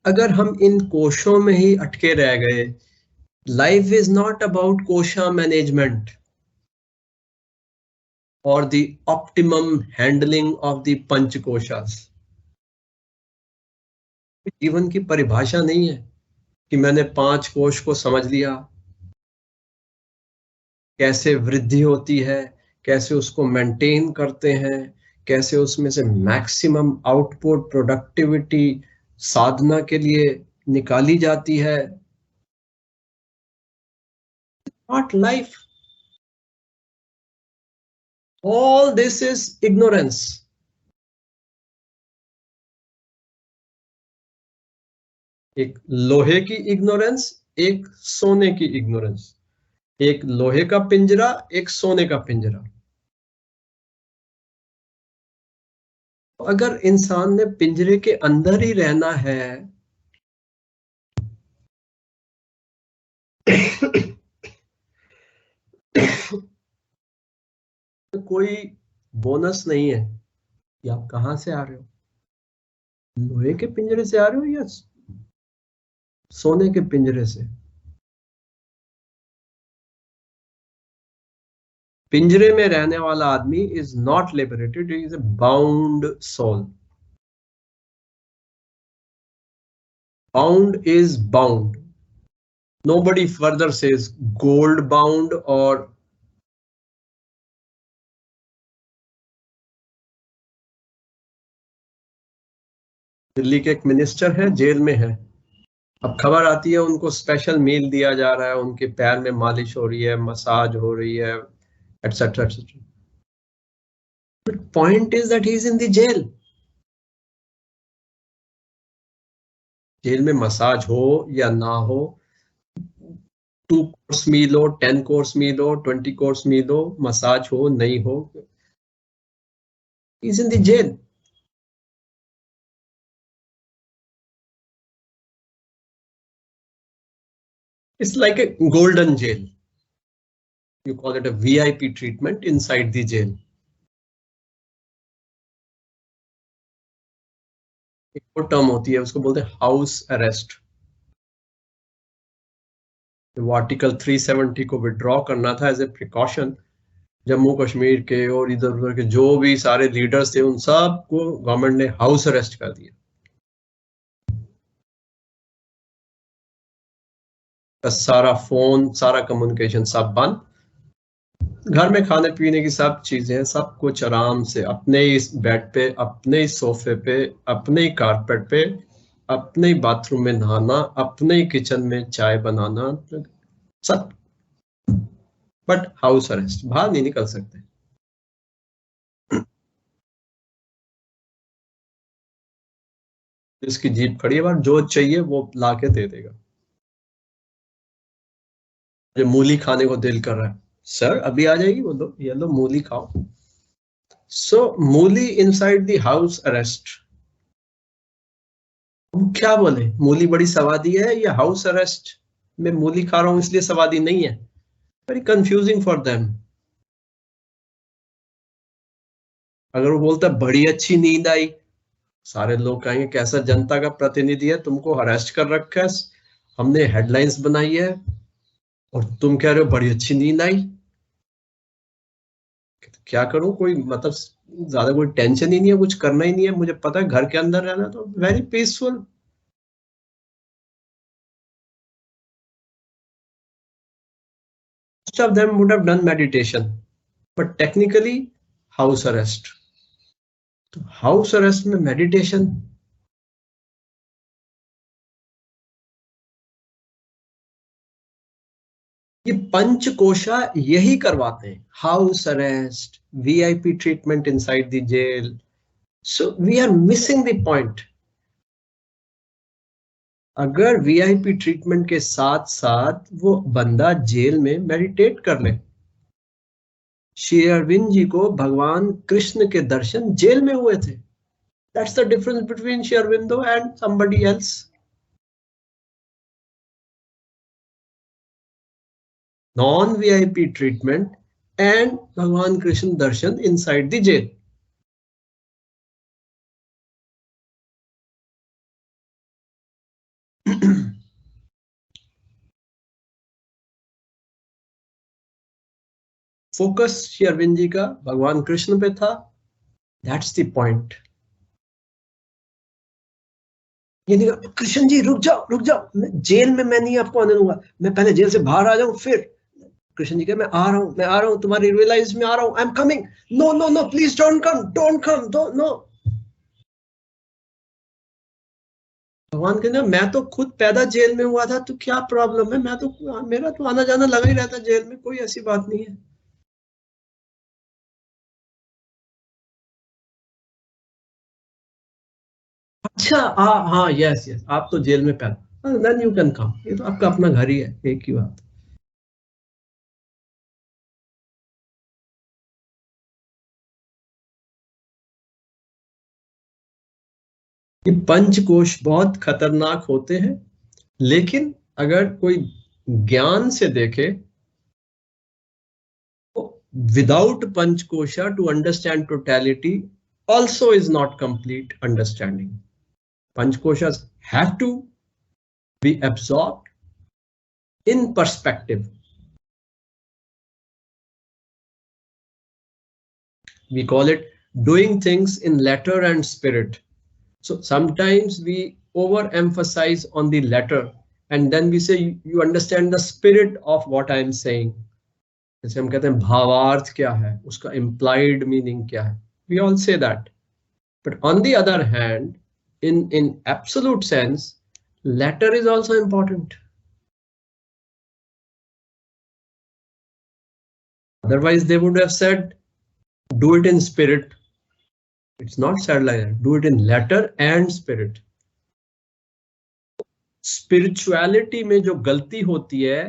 अगर हम इन कोशों में ही अटके रह गए, life is not about kosha management और the optimum handling of the panchakoshas. जीवन की परिभाषा नहीं है कि मैंने 5 कोश को समझ लिया, कैसे वृद्धि होती है, कैसे उसको मेंटेन करते हैं, कैसे उसमें से मैक्सिमम आउटपुट प्रोडक्टिविटी साधना के लिए निकाली जाती है। Not life, all this is ignorance. एक लोहे की इग्नोरेंस, एक सोने की इग्नोरेंस, एक लोहे का पिंजरा, एक सोने का पिंजरा। अगर इंसान ने पिंजरे के अंदर ही रहना है तो कोई बोनस नहीं है कि आप कहां से आ रहे हो, लोहे के पिंजरे से आ रहे हो या सोने के पिंजरे से। पिंजरे में रहने वाला आदमी is not liberated, is a bound soul. Bound is bound, nobody further says gold bound or Delhi के एक मिनिस्टर है, जेल में है। अब खबर आती है उनको स्पेशल मील दिया जा रहा है, उनके पैर में मालिश हो रही है, मसाज हो रही है, etcetera etcetera. But point is that he is in the jail. Jail में मसाज हो या ना हो, 2 कोर्स मील हो, 10 कोर्स मील हो, 20 कोर्स मील हो, मसाज हो नहीं हो, is in the jail. It's like a golden jail. You call it a VIP treatment inside the jail. एक और टर्म होती है, उसको बोलते हैं हाउस अरेस्ट। वो आर्टिकल 370 को विड्रॉ करना था as a precaution. Jammu Kashmir के और इधर उधर के जो भी सारे लीडर्स थे, उन सबको गवर्नमेंट ने हाउस अरेस्ट कर दिया। सारा फोन, सारा कम्युनिकेशन सब बंद, घर में खाने पीने की सब चीजें, सब कुछ आराम से अपने इस बेड पे, अपने ही सोफे पे, अपने ही कारपेट पे, अपने ही बाथरूम में नहाना, अपने ही किचन में चाय बनाना, सब। बट हाउस अरेस्ट, बाहर नहीं निकल सकते। जिसकी जीप खड़ी है बाहर, जो चाहिए वो लाके दे देगा। जो मूली खाने को दिल कर रहा है, सर अभी आ जाएगी, वो लो, ये लो मूली खाओ। सो मूली इनसाइड द हाउस अरेस्ट। क्या बोले, मूली बड़ी स्वादी है या हाउस अरेस्ट में मूली खा रहा हूं इसलिए स्वादी नहीं है? Very confusing for them. अगर वो बोलता है बड़ी अच्छी नींद आई, सारे लोग कहेंगे कैसा जनता का प्रतिनिधि है, तुमको अरेस्ट कर रखा है, हमने हेडलाइंस बनाई है और तुम कह रहे हो बड़ी अच्छी नींद आई। क्या करूं, कोई मतलब ज्यादा कोई टेंशन ही नहीं है, कुछ करना ही नहीं है, मुझे पता है घर के अंदर रहना, तो very peaceful. Most of them would have done meditation, but technically house arrest। तो हाउस अरेस्ट में मेडिटेशन, ये पंचकोशा यही करवाते हैं, house arrest, VIP treatment inside the jail. So we are missing the point. अगर वीआईपी ट्रीटमेंट के साथ साथ वो बंदा जेल में मेडिटेट कर ले। श्री अरविंद जी को भगवान कृष्ण के दर्शन जेल में हुए थे। That's the difference between Shri Aurobindo and somebody else. Non VIP treatment and Bhagwan Krishna darshan inside the jail. Focus Shri Aurobind ji का भगवान कृष्ण पे था। That's the point. ये नहीं कहा, कृष्ण जी रुक जाओ, जेल में मैं नहीं आपको आने दूंगा, मैं पहले जेल से बाहर आ जाऊं फिर। कृष्ण जी कहे मैं आ रहा हूं, तुम्हारी रियलाइज में आ रहा हूं, I am coming. No no no, please don't come, no. भगवान कहते मैं तो खुद पैदा जेल में हुआ था, तो क्या प्रॉब्लम है, मैं तो मेरा तो आना जाना लगा ही रहता जेल में, कोई ऐसी बात नहीं है। अच्छा हाँ, यस यस, आप तो जेल में पैदा, देन यू कैन कम, ये तो आपका अपना घर ही है, एक ही बात। ये पंचकोश बहुत खतरनाक होते हैं, लेकिन अगर कोई ज्ञान से देखे तो without panchakosha to understand totality also is not complete understanding. Panchkoshas have to be absorbed in perspective. We call it doing things in letter and spirit. So sometimes we overemphasize on the letter and then we say you understand the spirit of what I am saying. जैसे हम कहते हैं भावार्थ क्या है, उसका implied meaning क्या है. We all say that. But on the other hand, in absolute sense, letter is also important. Otherwise, they would have said, do it in spirit. It's not said like that. Do it in letter and spirit. Spirituality में जो गलती होती है,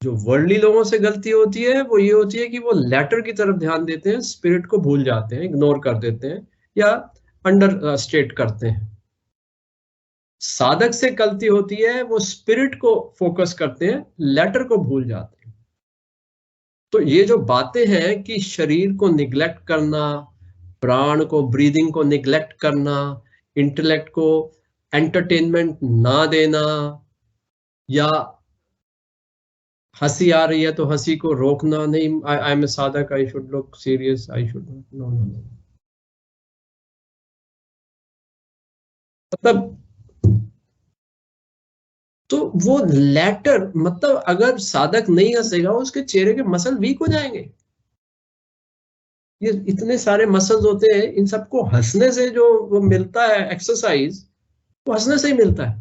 जो worldly लोगों से गलती होती है, वो ये होती है कि वो लेटर की तरफ ध्यान देते हैं, स्पिरिट को भूल जाते हैं, इग्नोर कर देते हैं या अंडर स्टेट करते हैं। साधक से गलती होती है, वो स्पिरिट को फोकस करते हैं, लेटर को भूल जाते हैं। तो ये जो बातें हैं कि शरीर को निग्लेक्ट करना, प्राण को, ब्रीदिंग को निग्लेक्ट करना, इंटेलेक्ट को एंटरटेनमेंट ना देना, या हंसी आ रही है तो हंसी को रोकना नहीं, आई am a sadhak, I should look serious, I should, no no no. मतलब तो वो लेटर, मतलब अगर साधक नहीं हंसेगा उसके चेहरे के मसल वीक हो जाएंगे। ये इतने सारे मसल्स होते हैं, इन सबको हंसने से जो वो मिलता है एक्सरसाइज, वो हंसने से ही मिलता है।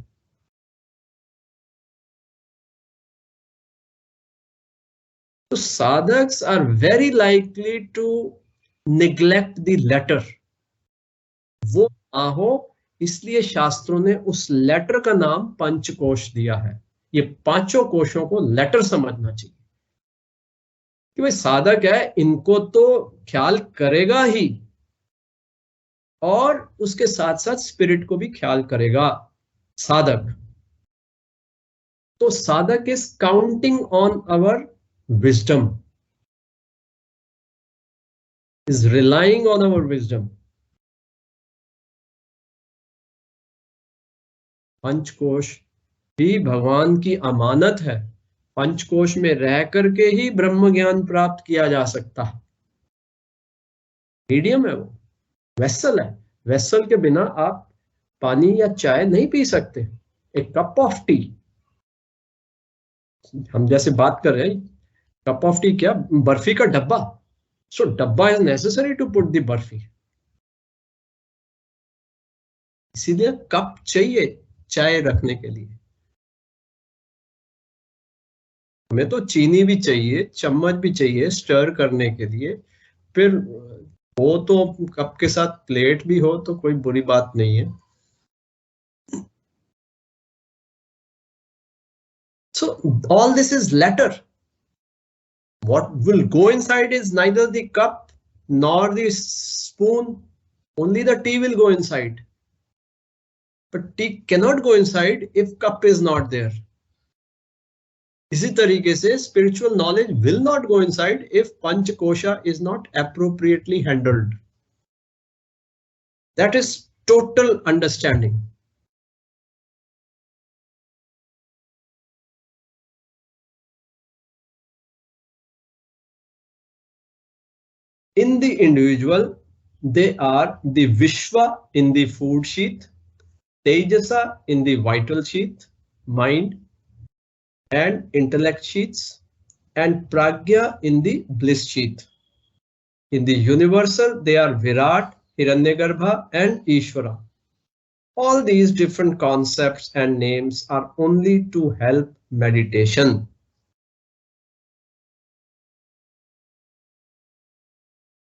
तो sadhaks are very likely to neglect the latter, वो ना हो, इसलिए शास्त्रों ने उस लेटर का नाम पंचकोश दिया है। ये पांचों कोशों को लेटर समझना चाहिए कि भाई साधक है, इनको तो ख्याल करेगा ही, और उसके साथ साथ स्पिरिट को भी ख्याल करेगा साधक। तो sadhak is counting on our wisdom, is relying on our wisdom. पंचकोश भी भगवान की अमानत है, पंचकोश में रह करके ही ब्रह्म ज्ञान प्राप्त किया जा सकता है। मीडियम है वो, वेसल है, वेसल के बिना आप पानी या चाय नहीं पी सकते। एक कप ऑफ टी, हम जैसे बात कर रहे हैं, कप ऑफ टी क्या, बर्फी का डब्बा, so dabba is necessary to put the barfi, इसीलिए कप चाहिए चाय रखने के लिए। हमें तो चीनी भी चाहिए, चम्मच भी चाहिए स्टर करने के लिए, फिर हो तो कप के साथ प्लेट भी हो तो कोई बुरी बात नहीं है। So all this is letter. What will go inside is neither the cup nor the spoon. Only the tea will go inside. But tea cannot go inside if cup is not there. इसी तरीके से spiritual knowledge will not go inside if panchakosha is not appropriately handled. That is total understanding. In the individual, they are the Vishwa in the food sheath, Tejasa in the vital sheath, mind and intellect sheaths, and Pragya in the bliss sheath. In the universal, they are Virat, Hiranyagarbha, and Ishvara. All these different concepts and names are only to help meditation.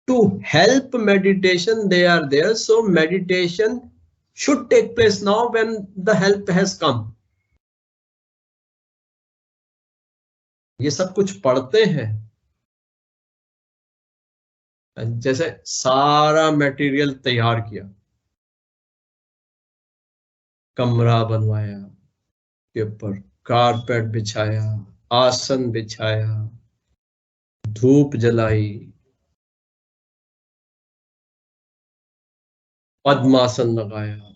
To help meditation, they are there. So meditation should take place now when the help has come. ये सब कुछ पढ़ते हैं, जैसे सारा material तैयार किया, कमरा बनवाया, के ऊपर कारपेट बिछाया, आसन बिछाया, धूप जलाई, पद्मासन लगाया,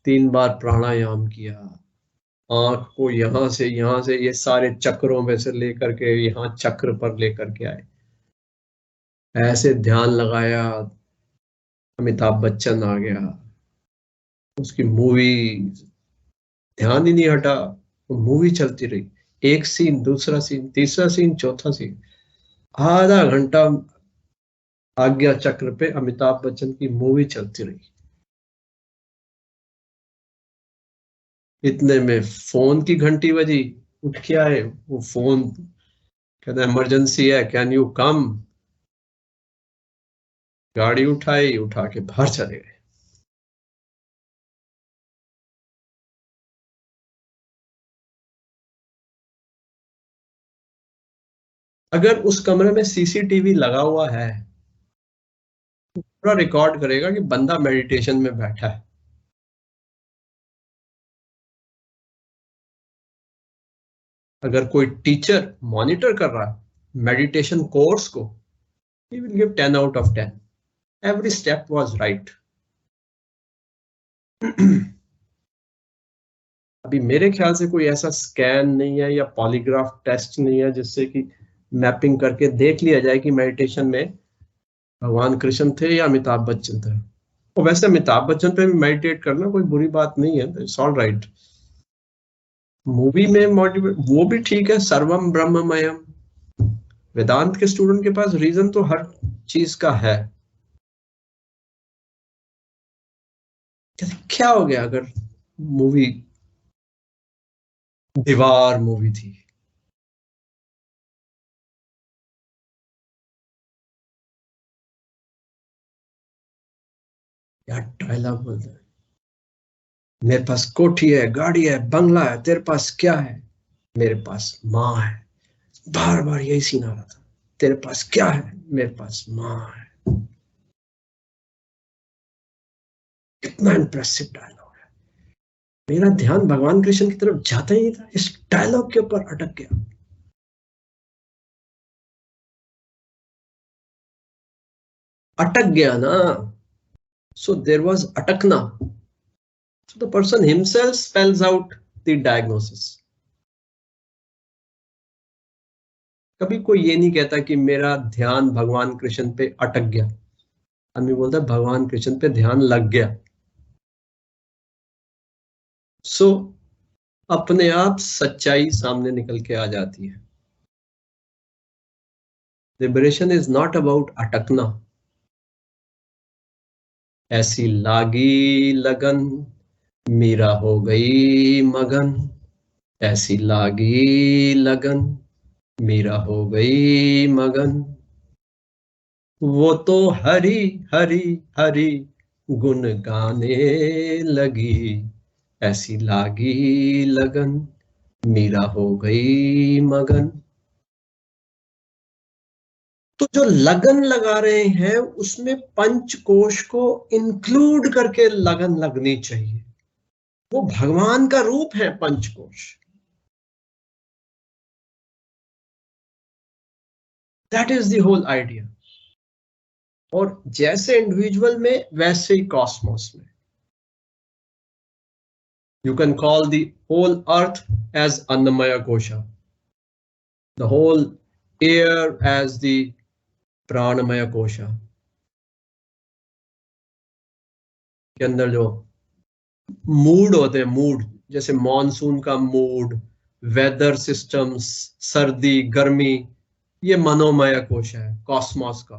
3 बार प्राणायाम किया, आंख को यहां से ये सारे चक्रों में से लेकर के यहाँ चक्र पर लेकर के आए, ऐसे ध्यान लगाया। अमिताभ बच्चन आ गया, उसकी मूवी, ध्यान ही नहीं हटा, वो मूवी चलती रही, एक सीन, दूसरा सीन, तीसरा सीन, चौथा सीन, आधा घंटा आज्ञा चक्र पे अमिताभ बच्चन की मूवी चलती रही। इतने में फोन की घंटी बजी, उठ के आए, वो फोन कहता इमरजेंसी है, कैन यू कम। गाड़ी उठाई, उठा के बाहर चले गए। अगर उस कमरे में सीसीटीवी लगा हुआ है, पूरा रिकॉर्ड करेगा कि बंदा मेडिटेशन में बैठा है। अगर कोई टीचर मॉनिटर कर रहा है मेडिटेशन कोर्स को, he will give 10 out of 10. Every step was right. अभी मेरे ख्याल से कोई ऐसा स्कैन नहीं है या पॉलीग्राफ टेस्ट नहीं है जिससे कि मैपिंग करके देख लिया जाए कि मेडिटेशन में भगवान कृष्ण थे या अमिताभ बच्चन थे। और वैसे अमिताभ बच्चन पे भी मेडिटेट करना कोई बुरी बात नहीं है, इट्स ऑल राइट। मूवी में मोटिवेट वो भी ठीक है, सर्वम ब्रह्ममयम। वेदांत के स्टूडेंट के पास रीजन तो हर चीज का है। क्या हो गया अगर मूवी दीवार मूवी थी? यार डायलॉग बोलते हैं, मेरे पास कोठी है, गाड़ी है, बंगला है, तेरे पास क्या है? मेरे पास माँ है। बार बार यही सीन आ रहा था, तेरे पास क्या है? मेरे पास माँ है। कितना इंप्रेसिव डायलॉग है। मेरा ध्यान भगवान कृष्ण की तरफ जाता ही नहीं था, इस डायलॉग के ऊपर अटक गया। अटक गया ना, so there was atakna, so the person himself spells out the diagnosis. कभी कोई ये नहीं कहता कि मेरा ध्यान भगवान कृष्ण पे अटक गया, आदमी बोलता है भगवान कृष्ण पे ध्यान लग गया। सो अपने आप सच्चाई सामने निकल के आ जाती है। लिबरेशन इज नॉट अबाउट अटकना। ऐसी लागी लगन मीरा हो गई मगन, ऐसी लागी लगन मीरा हो गई मगन, वो तो हरी हरी हरी गुन गाने लगी, ऐसी लागी लगन मीरा हो गई मगन। तो जो लगन लगा रहे हैं उसमें पंचकोश को इंक्लूड करके लगन लगनी चाहिए। वो भगवान का रूप है पंचकोश। That is the whole idea. और जैसे इंडिविजुअल में वैसे ही कॉस्मोस में। You can call the whole earth as Annamaya Kosha, the whole air as the प्राणमय कोश के अंदर जो मूड होते हैं, मूड जैसे मॉनसून का मूड, वेदर सिस्टम्स, सर्दी गर्मी, ये मनोमय कोश है कॉस्मोस का।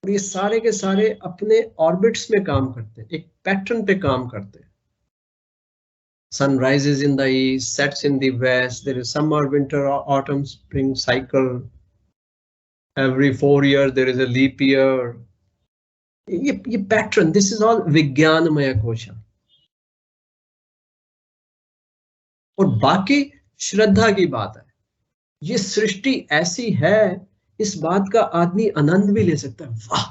और ये सारे के सारे अपने ऑर्बिट्स में काम करते हैं, एक पैटर्न पे काम करते हैं। Sun rises in the east, sets in the west. There is summer, winter, autumn, spring cycle. Every 4 years there is a leap year. ये पैटर्न, दिस इज ऑल विज्ञानमय कोश। और बाकी श्रद्धा की बात है, ये सृष्टि ऐसी है, इस बात का आदमी आनंद भी ले सकता है, वाह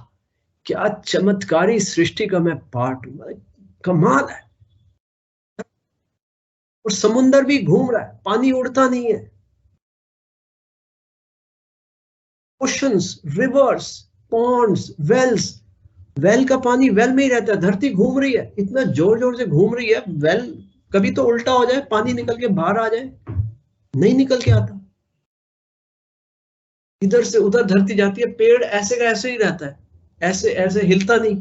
क्या चमत्कारी सृष्टि का मैं पार्ट हूं, कमाल है। और समुंदर भी घूम रहा है, पानी उड़ता नहीं है। Oceans, rivers, ponds, wells, well का पानी वेल में ही रहता है, धरती घूम रही है, इतना जोर जोर से घूम रही है, वेल कभी तो उल्टा हो जाए, पानी निकल के बाहर आ जाए, नहीं निकल के आता, इधर से उधर धरती जाती है। पेड़ ऐसे का ऐसे ही रहता है, ऐसे ऐसे हिलता नहीं,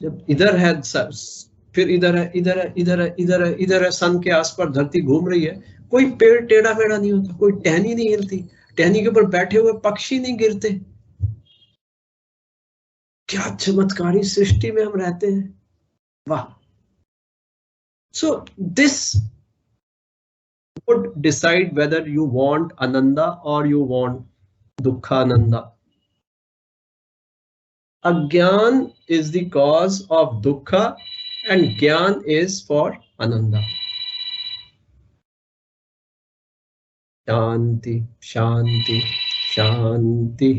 जब इधर है फिर इधर है, इधर है, इधर है, इधर है, इधर है, सन के आसपास धरती घूम रही है, कोई पेड़ टेढ़ा मेढ़ा नहीं होता, कोई टहनी नहीं हिलती, टहनी के ऊपर बैठे हुए पक्षी नहीं गिरते। क्या चमत्कारी सृष्टि में हम रहते हैं, वाह। So this would decide whether you want ananda or you want dukkhananda. Agyan is the cause of dukkha and gyan is for ananda. Shanti, shanti, shanti.